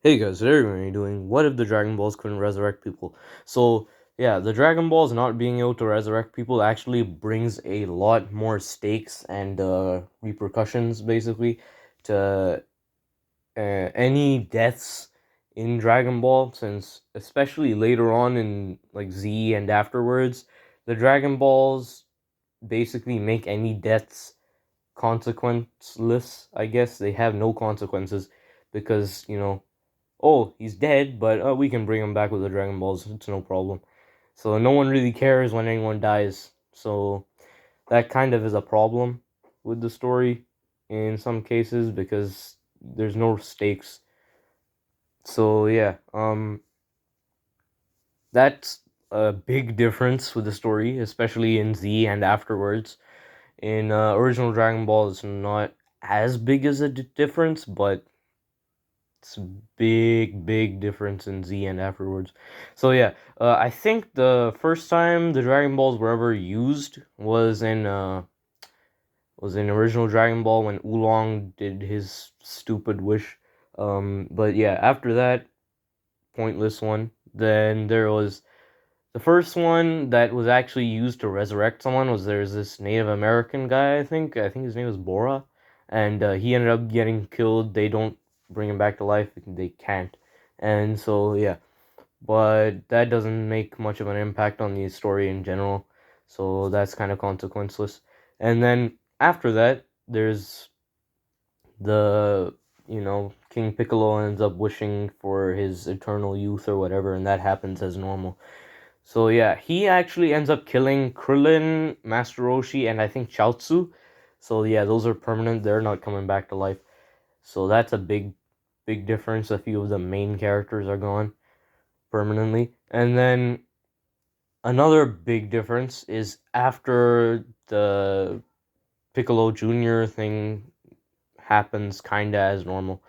Hey guys, today we're going to be doing what if the Dragon Balls couldn't resurrect people. So yeah, the Dragon Balls not being able to resurrect people actually brings a lot more stakes and repercussions basically to any deaths in Dragon Ball, since especially later on in like Z and afterwards, the Dragon Balls basically make any deaths consequenceless. I guess they have no consequences because oh, he's dead, but we can bring him back with the Dragon Balls. It's no problem. So no one really cares when anyone dies. So that kind of is a problem with the story in some cases because there's no stakes. So yeah, that's a big difference with the story, especially in Z and afterwards. In original Dragon Ball, it's not as big as a difference, but it's a big difference in Z and afterwards. So yeah, I think the first time the Dragon Balls were ever used was in original Dragon Ball when Oolong did his stupid wish. But yeah, after that pointless one, then there was the first one that was actually used to resurrect someone. There's this Native American guy, I think his name was Bora, and he ended up getting killed. They don't bring him back to life. They can't, and so yeah. But that doesn't make much of an impact on the story in general, so that's kind of consequenceless. And then after that, there's the King Piccolo ends up wishing for his eternal youth or whatever, and that happens as normal. So yeah, he actually ends up killing Krillin, Master Roshi, and I think Chaozu. So yeah, those are permanent. They're not coming back to life. So that's a big difference. A few of the main characters are gone permanently. And then another big difference is after the Piccolo Jr. thing happens kinda as normal.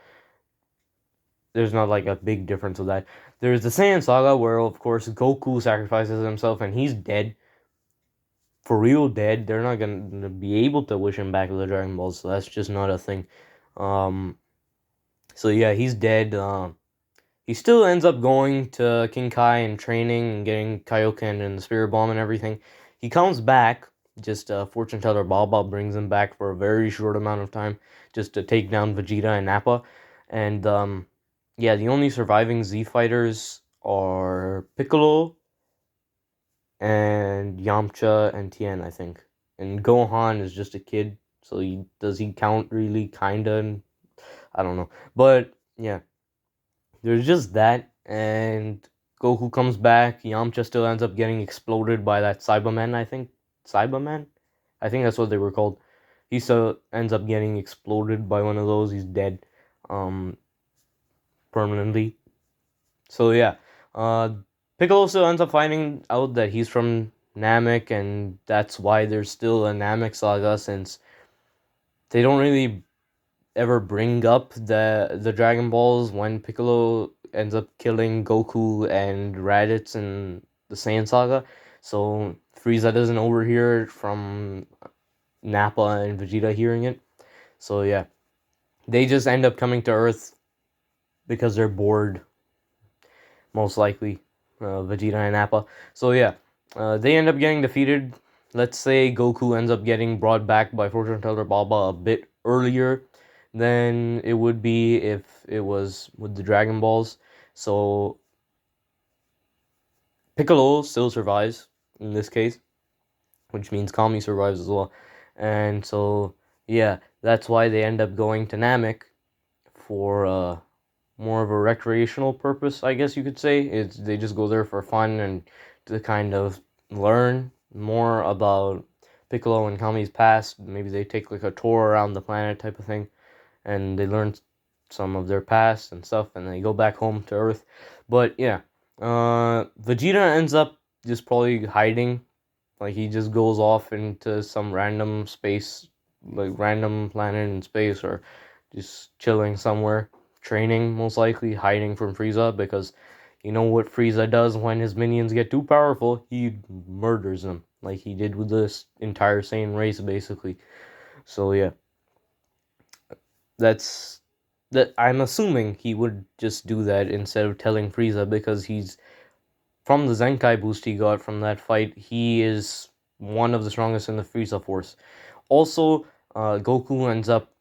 There's not like a big difference with that. There's the Saiyan Saga where of course Goku sacrifices himself and he's dead, for real dead. They're not gonna be able to wish him back with the Dragon Balls, so that's just not a thing. Um, so yeah, he's dead. He still ends up going to King Kai and training and getting Kaioken and the Spirit Bomb and everything. He comes back. Just fortune teller Baba brings him back for a very short amount of time, just to take down Vegeta and Nappa. And yeah, the only surviving Z fighters are Piccolo and Yamcha and Tien, I think. And Gohan is just a kid, so he count really? Kinda. I don't know, but yeah, there's just that, and Goku comes back. Yamcha still ends up getting exploded by that Cyberman. I think Cyberman. I think that's what they were called. He still ends up getting exploded by one of those. He's dead, um, permanently. So yeah, uh, Piccolo still ends up finding out that he's from Namek, and that's why there's still a Namek saga, since they don't really ever bring up the Dragon Balls when Piccolo ends up killing Goku and Raditz in the Saiyan saga. So Frieza doesn't overhear it from Nappa and Vegeta hearing it. So yeah, they just end up coming to Earth because they're bored, most likely, Vegeta and Nappa. So yeah, they end up getting defeated. Let's say Goku ends up getting brought back by Fortune Teller Baba a bit earlier than it would be if it was with the Dragon Balls. So Piccolo still survives in this case, which means Kami survives as well. And so yeah, that's why they end up going to Namek for more of a recreational purpose, I guess you could say. It's they just go there for fun and to kind of learn more about Piccolo and Kami's past. Maybe they take like a tour around the planet type of thing, and they learn some of their past and stuff, and they go back home to Earth. But yeah, Vegeta ends up just probably hiding. Like he just goes off into some random space, like random planet in space, or just chilling somewhere, training, most likely hiding from Frieza, because you know what Frieza does when his minions get too powerful? He murders them, like he did with this entire Saiyan race, basically. So yeah, that's that I'm assuming he would just do that instead of telling Frieza, because he's from the Zenkai boost he got from that fight. He is one of the strongest in the Frieza Force. Also, Goku ends up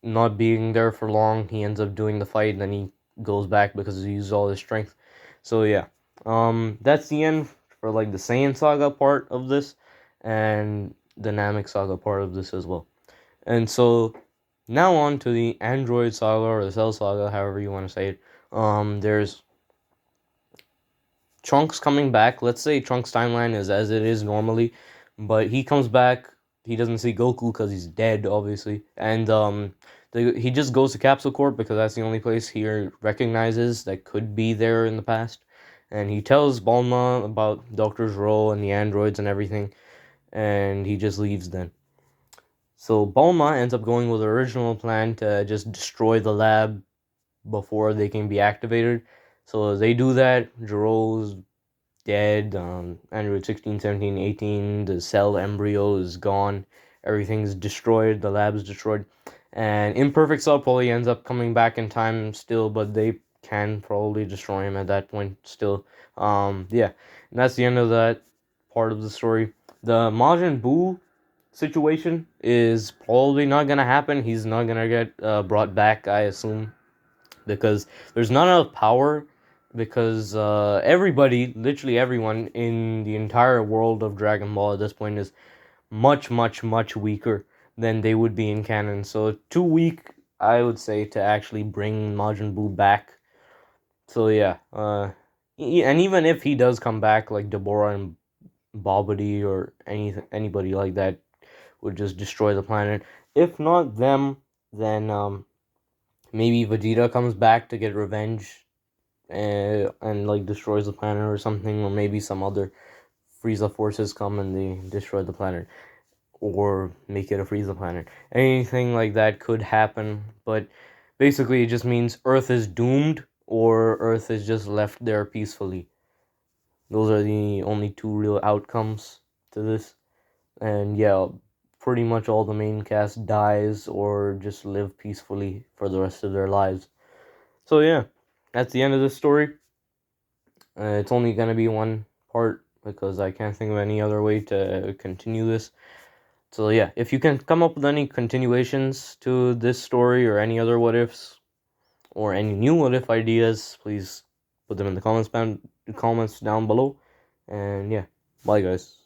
not being there for long. He ends up doing the fight, and then he goes back because he used all his strength. So yeah, that's the end for like the Saiyan Saga part of this, and the Namek Saga part of this as well. And so now on to the Android Saga or the Cell Saga, however you want to say it. There's Trunks coming back. Let's say Trunks' timeline is as it is normally, but he comes back. He doesn't see Goku because he's dead, obviously, and he just goes to Capsule Corp because that's the only place he recognizes that could be there in the past, and he tells Bulma about Doctor's role and the androids and everything, and he just leaves then. So Bulma ends up going with the original plan to just destroy the lab before they can be activated. So they do that. Jiro's dead. Android 16, 17, 18, the cell embryo is gone. Everything's destroyed. The lab's destroyed. And Imperfect Cell probably ends up coming back in time still, but they can probably destroy him at that point still. Yeah. And that's the end of that part of the story. The Majin Buu situation is probably not gonna happen. He's not gonna get brought back, I assume, because there's not enough power. Because everybody, literally everyone in the entire world of Dragon Ball at this point is much, much, much weaker than they would be in canon. So too weak, I would say, to actually bring Majin Buu back. So yeah, and even if he does come back, like Deborah and Babidi or anybody like that would just destroy the planet. If not them, then maybe Vegeta comes back to get revenge, and like destroys the planet or something, or maybe some other Frieza forces come and they destroy the planet, or make it a Frieza planet. Anything like that could happen, but basically it just means Earth is doomed or Earth is just left there peacefully. Those are the only two real outcomes to this. And yeah, pretty much all the main cast dies or just live peacefully for the rest of their lives. So yeah, that's the end of this story. It's only gonna be one part because I can't think of any other way to continue this. So yeah, if you can come up with any continuations to this story or any other what ifs or any new what if ideas, please put them in the comments down below. And yeah, bye guys.